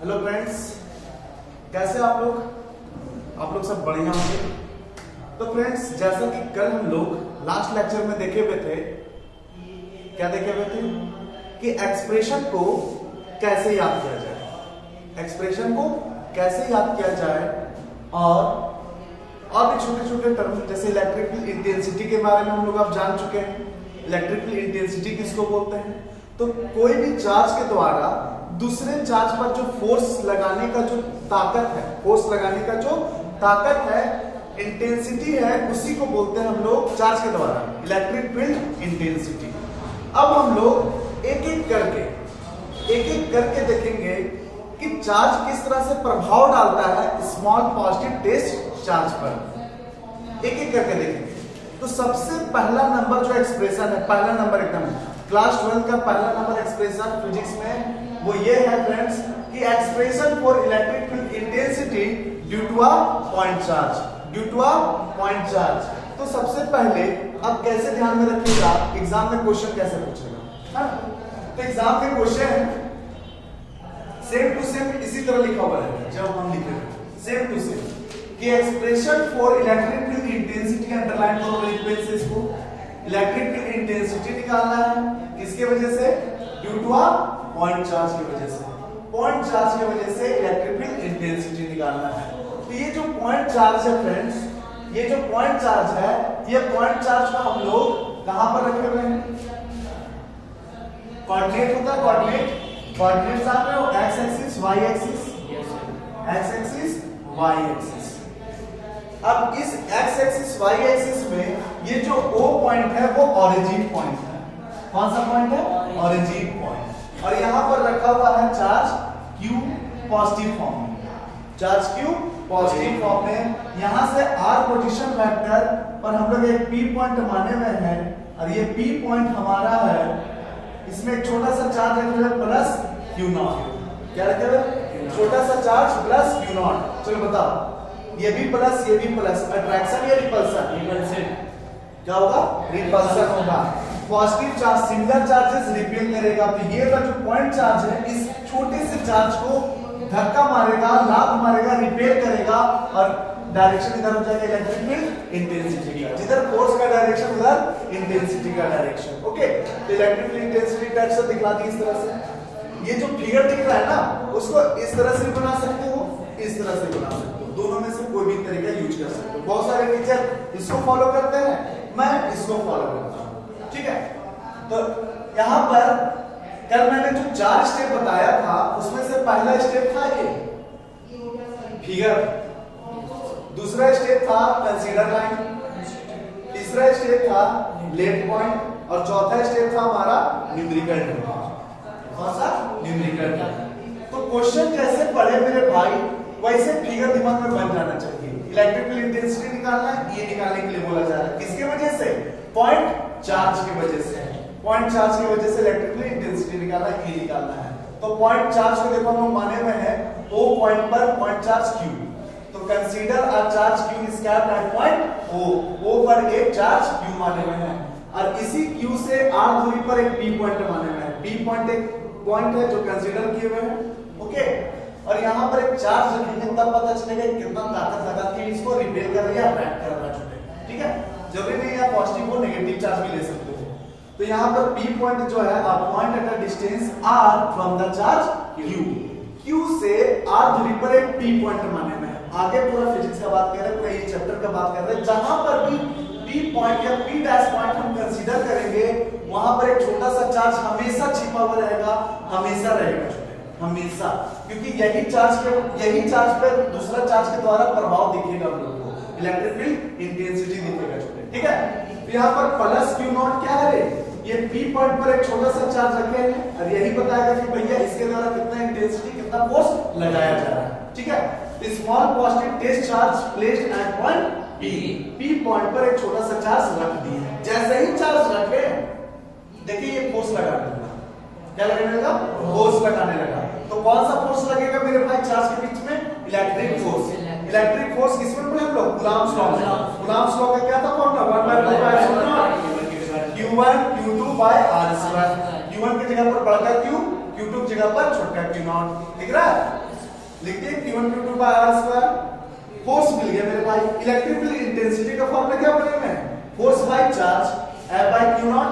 Hello friends, कैसे आप लोग सब बढ़िया होंगे। तो फ्रेंड्स, जैसा कि कल हम लोग लास्ट लेक्चर में देखे हुए थे, क्या देखे हुए थे कि एक्सप्रेशन को कैसे याद किया जाए, एक्सप्रेशन को कैसे याद किया जाए और भी छोटे छोटे टर्म जैसे इलेक्ट्रिकल इंटेंसिटी के बारे में हम लोग अब जान चुके हैं। इलेक्ट्रिकल इंटेंसिटी किसको बोलते हैं? तो कोई भी चार्ज के द्वारा दूसरे चार्ज पर जो फोर्स लगाने का जो ताकत है, फोर्स लगाने का जो ताकत है, इंटेंसिटी है, उसी को बोलते हैं हम लोग चार्ज के द्वारा इलेक्ट्रिक फील्ड इंटेंसिटी। अब हम लोग एक एक करके देखेंगे कि चार्ज किस तरह से प्रभाव डालता है स्मॉल पॉजिटिव टेस्ट चार्ज पर, एक एक करके देखेंगे। तो सबसे पहला नंबर जो एक्सप्रेशन है, पहला नंबर एकदम क्लास 12 का पहला नंबर एक्सप्रेशन फिजिक्स में वो ये है फ्रेंड्स कि expression for electric field intensity due to a point charge, due to a point charge. तो सबसे पहले अब कैसे ध्यान में रखिएगा, एग्जाम में क्वेश्चन कैसे पूछेगा, है? तो एग्जाम में क्वेश्चन सेम टू सेम इसी तरह लिखा हुआ है, जब हम लिखेंगे सेम टू सेम कि expression for electric field intensity underline करो, लिख से इसको इलेक्ट्रिक फील्ड इंटेंसिटी निकालना है, किसके वजह से? Due to a point charge की वजह से, पॉइंट चार्ज की वजह से इलेक्ट्रिक फील्ड इंटेंसिटी निकालना है। तो ये जो पॉइंट चार्ज है फ्रेंड्स, ये जो पॉइंट चार्ज है, ये पॉइंट चार्ज को हम लोग कहां पर रखे हुए हैं? कोऑर्डिनेट होता है, कोऑर्डिनेट साथ में हो, X axis, Y axis, X axis, Y axis. अब इस एक्स एक्सिस वाई एक्सिस में ये जो O पॉइंट है वो ओरिजिन पॉइंट है। कौन सा पॉइंट है? Origin point. और यहां पर रखा हुआ है चार्ज Q पॉजिटिव फॉर्म में, चार्ज Q पॉजिटिव फॉर्म में। यहां से R पोजीशन वेक्टर पर हम लोग एक P पॉइंट माने हुए हैं और ये P पॉइंट हमारा है, इसमें एक छोटा सा चार्ज रखे हुए प्लस Q0। क्या रखे हुए? छोटा सा चार्ज प्लस Q0। चलो बताओ, ये भी प्लस ये भी प्लस, अट्रैक्शन या रिपल्सन? रिपल्सन। क्या होगा? रिपल्सन होगा। Positive charge single charges repel करेगा, तो ये वाला जो पॉइंट चार्ज है इस छोटे से चार्ज को धक्का मारेगा, लात मारेगा, रिपेल करेगा और डायरेक्शन इधर हो जाएगा इलेक्ट्रिक फील्ड इंटेंसिटी का, जिधर फोर्स का डायरेक्शन उधर इंटेंसिटी का डायरेक्शन। ओके, तो इलेक्ट्रिक फील्ड इंटेंसिटी डायरेक्शन दिखला दी इस तरह से। ये जो फिगर दिख रहा है ना, उसको इस तरह से बना सकते हो, इस तरह से बना सकते हो, दोनों में से कोई भी तरीका यूज कर सकते हो। बहुत सारे टीचर इसको फॉलो करते हैं, मैं इसको फॉलो करता हूं, ठीक है। तो यहां पर कल मैंने जो 4 स्टेप बताया था, उसमें से पहला स्टेप था ये फिगर, दूसरा स्टेप था कंसीडर लाइन, तीसरा स्टेप था लेट पॉइंट और चौथा स्टेप था हमारा न्यूमेरिकल टर्म। कौन सा? Numerical term. तो क्वेश्चन जैसे पढ़े मेरे भाई, वैसे फिगर दिमाग में बन जाना चाहिए। इलेक्ट्रिक फील्ड इंटेंसिटी निकालना है, ये निकालने के लिए बोला जा रहा है, किसके वजह से? पॉइंट चार्ज की वजह से। पॉइंट चार्ज की वजह से इलेक्ट्रिक फील्ड इंटेंसिटी निकालना है, ये निकालना है। तो पॉइंट चार्ज को देखो हम माने हुए हैं O पॉइंट पर पॉइंट चार्ज Q, तो consider a charge Q is kept at point O पर एक चार्ज Q माने हुए हैं और इसी Q से R दूरी पर एक P पॉइंट माने हुए हैं। P पॉइंट एक पॉइंट है जो कंसीडर किए हुए हैं, ओके। और यहां पर एक चार्ज रखेंगे, तब पता चलेगा कितना ताकत लगा के इसको रिपेल कर रहा है या अट्रैक्ट कर रहा है, ठीक है। जरूरी नहीं है पॉजिटिव हो, नेगेटिव चार्ज भी ले सकते हो। तो यहां पर P पॉइंट जो है, a point at a distance R from the charge Q से R दूरी पर एक P पॉइंट माने हुए हैं। आगे पूरा फिजिक्स का बात कर रहे हैं, पूरा ये चैप्टर का बात कर रहे हैं, जहां पर भी P पॉइंट या P डैश पॉइंट हम कंसीडर करेंगे, वहां पर एक छोटा सा चार्ज हमेशा छिपा हुआ रहेगा, हमेशा रहेगा, हमेशा, क्योंकि यही चार्ज पे दूसरा चार्ज के द्वारा प्रभाव दिखेगा हम लोग को, इलेक्ट्रिक फील्ड इंटेंसिटी दिखेगा, ठीक है। तो यहाँ पर प्लस Q0 क्या है? ये P पॉइंट पर एक छोटा सा चार्ज रखे हैं और यही बताएगा कि भैया इसके द्वारा कितना इंटेंसिटी, कितना फोर्स लगाया जा रहा है, ठीक है। Small positive test charge placed at point P point पर एक छोटा सा चार्ज रख दिया। जैसे ही चार्ज रखे, देखिए ये फोर्स लगाने लगा, क्या लगाने लगा? फोर्स लगाने लगा। तो कौन सा फोर्स लगेगा मेरे भाई चार्ज के बीच में? Electric force. इलेक्ट्रिक फोर्स किसमें पढ़े हम लोग? कूलॉम्स लॉ में। कूलॉम्स लॉ का क्या था formula? 1/4 Q1 Q2 by R²। Q1 की जगह पर बड़ा Q, Q2 की जगह पर छोटा Q0। दिख रहा है? लिख दिए Q1 Q2 by R square. Force मिल गया मेरे भाई। इलेक्ट्रिक फील्ड इंटेंसिटी का फॉर्मूला क्या बनेगा? Force by charge F by Q naught.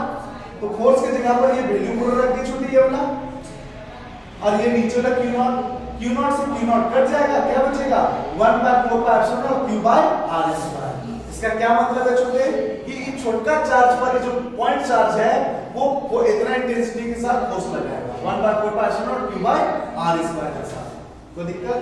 तो फोर्स की जगह पर ये वैल्यू पूरा रख दी छोटी ये वाला, और ये नीचे वाला Q नॉट से Q नॉट कट जाएगा, क्या बचेगा 1/4 Q by R स्क्वायर। इसका क्या मतलब है छोटे कि छोटा चार्ज पर जो पॉइंट चार्ज है वो इतना इंटेंसिटी के साथ फोर्स लगाएगा 1/4 Q by R स्क्वायर के साथ। कोई दिक्कत?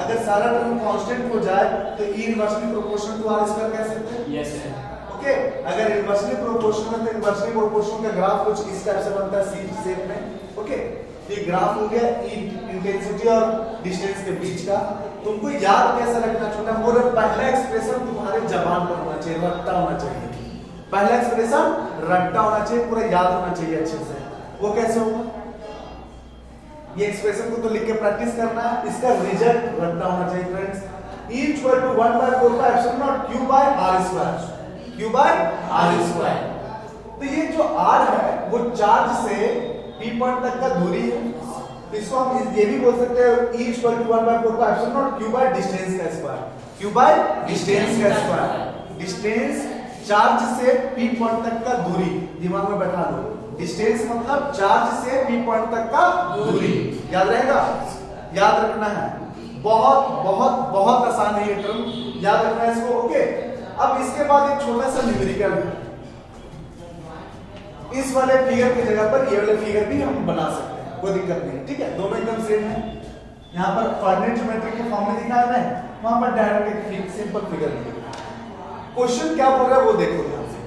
अगर सारा टर्म कांस्टेंट हो जाए तो E inversely proportional to R square कह सकते हैं। Yes sir. ओके, अगर इनवर्सली प्रोपोर्शनल तो इनवर्सली प्रोपोर्शनल का ग्राफ कुछ इस टाइप से बनता है सी शेप में। ओके, ये ग्राफ हो गया इंटेंसिटी और डिस्टेंस के बीच का। तुमको याद कैसे रखना छोटा, मोर पहला एक्सप्रेशन तुम्हारे जबान पर होना चाहिए, रट्टा होना चाहिए। पहला एक्सप्रेशन रट्टा होना चाहिए, पूरा याद होना चाहिए अच्छे से। वो कैसे होगा? ये एक्सप्रेशन को तो लिख के प्रैक्टिस करना है, इसका रिजल्ट रट्टा होना चाहिए friends. E equal to 1/4 Q by R square. Q by R square. तो ये जो R है वो चार्ज से P पॉइंट तक का दूरी है। तो इसको हम ये भी बोल सकते हैं E equal to 1/4 Q by distance का स्क्वायर। Q by डिस्टेंस का स्क्वायर। डिस्टेंस चार्ज से P पॉइंट तक का दूरी दिमाग में बैठा लो। डिस्टेंस मतलब चार्ज से P पॉइंट तक का दूरी। याद रहेगा? याद रखना है। बहुत बहुत बहुत आसान है ये टर्म, याद रखना है इसको। ओके, अब इसके बाद एक छोटा सा न्यूमेरिकल है। इस वाले फिगर की जगह पर ये वाले फिगर भी हम बना सकते हैं, कोई दिक्कत नहीं। ठीक है, दोनों एकदम सेम है। यहाँ पर कोऑर्डिनेट ज्योमेट्री के फॉर्म में दिखाया है, वहां पर डायरेक्ट एक सिंपल फिगर है। क्वेश्चन क्या बोल रहा है वो देखो ध्यान से।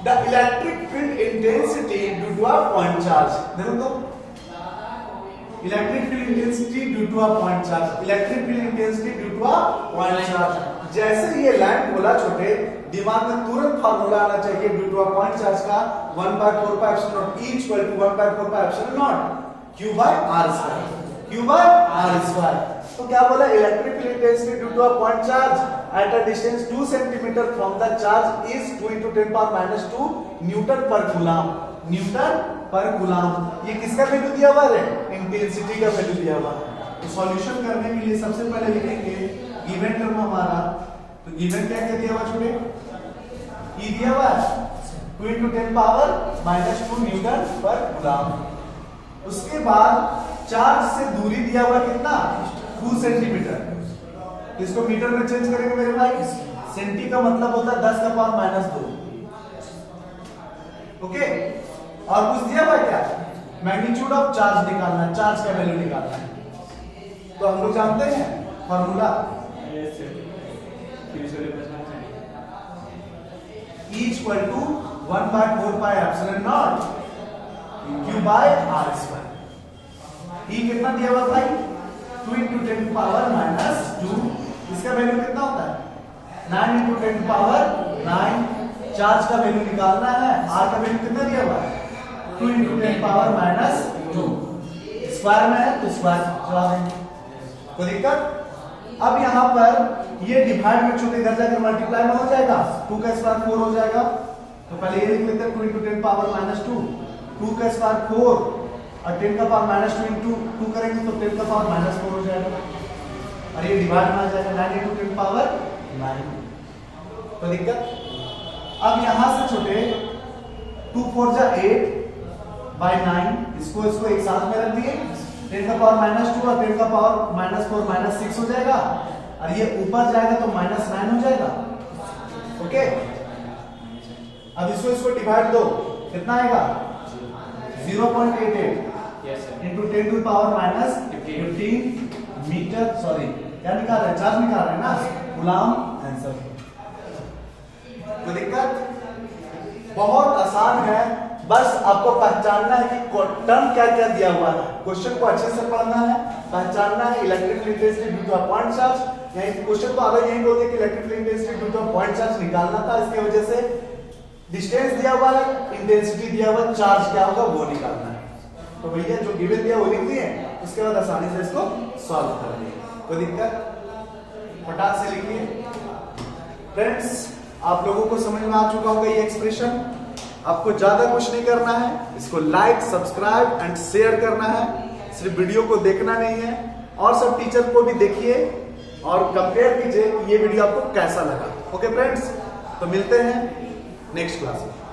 The electric field intensity due to a point charge. देखो तो electric field intensity due to a point charge, electric field intensity due to a point charge. जैसे ये लाइन बोला छोटे, दिमाग में तुरंत फार्मूला आना चाहिए due to a point charge का 1/4 E equal to 1/4 Q by R square. Q by R square. तो क्या बोला? Electric field intensity due to a point charge at a distance 2 cm from the charge is 2 × 10⁻²न्यूटन पर coulomb. Newton पर coulomb. ये किसका value दिया हुआ है? इंटेंसिटी का वैल्यू दिया हुआ है। तो सॉल्यूशन करने के लिए सबसे पहले लिखेंगे गिवन टर्म हमारा। तो गिवन क्या दिया हुआ छोटे? E दिया हुआ है 2 × 10⁻² न्यूटन पर कूलम। उसके बाद चार्ज से दूरी दिया हुआ कितना? 2 सेंटीमीटर। इसको मीटर में चेंज करेंगे मेरे भाई। सेंटी का मतलब होता है 10⁻²। ओके, और कुछ दिया हुआ क्या? मैग्नीट्यूड ऑफ चार्ज निकालना है, चार्ज का वैल्यू निकालना है। तो हम लोग जानते हैं formula E equal to 1/4 Q by R square. E कितना दिया हुआ भाई? 2 × 10⁻²। इसका वैल्यू कितना होता है? 9 × 10⁻9। चार्ज का वैल्यू निकालना है। R का वैल्यू कितना दिया हुआ है? 2 × 10⁻²। स्क्वायर में है तो स्क्वायर चला देंगे, कोई दिक्कत? अब यहाँ पर ये डिवाइड में छोटे इधर जाकर मल्टीप्लाई में हो जाएगा, 2 का स्क्वायर 4 हो जाएगा। तो पहले ये लिख लेते हैं 2 × 10⁻²। 2 का स्क्वायर 4 और 10⁻² इंटू 2 करेंगे तो 10⁻4 हो जाएगा, और ये डिवाइड में आ जाएगा 9 × 10⁻9। तो दिक्कत? अब यहां से छोटे 2 4 जा 8/9, इसको एक साथ में रख दिए। 10⁻² और 10⁻4 -6 हो जाएगा, और ये ऊपर जाएगा तो -9 हो जाएगा। ओके, अब इसको डिवाइड दो, कितना आएगा? 0.88 into 10⁻15 मीटर। सॉरी, क्या निकाल रहे हैं? चार्ज निकाल रहे हैं ना, कूलम आंसर। तो दिक्कत बहुत आसान है, बस आपको पहचानना है कि टर्म क्या क्या दिया हुआ है। क्वेश्चन को अच्छे से पढ़ना है, पहचानना है। Electric field intensity due to a point charge, यही क्वेश्चन तो आगे यही बोलते हैं कि electric field intensity due to a point charge निकालना था। इसकी वजह से डिस्टेंस दिया हुआ है, इंटेंसिटी दिया हुआ है, चार्ज क्या होगा वो निकालना है। तो भैया जो गिवन दिया वो लिख दिए, उसके बाद आसानी से इसको सॉल्व कर दिए। कोई दिक्कत? फटाक से लिखिए फ्रेंड्स। आप लोगों को समझ में आ चुका होगा ये एक्सप्रेशन। आपको ज्यादा कुछ नहीं करना है, इसको लाइक, सब्सक्राइब एंड शेयर करना है। सिर्फ वीडियो को देखना नहीं है, और सब टीचर को भी देखिए और कंपेयर कीजिए कि ये वीडियो आपको कैसा लगा। ओके फ्रेंड्स, तो मिलते हैं नेक्स्ट क्लास में।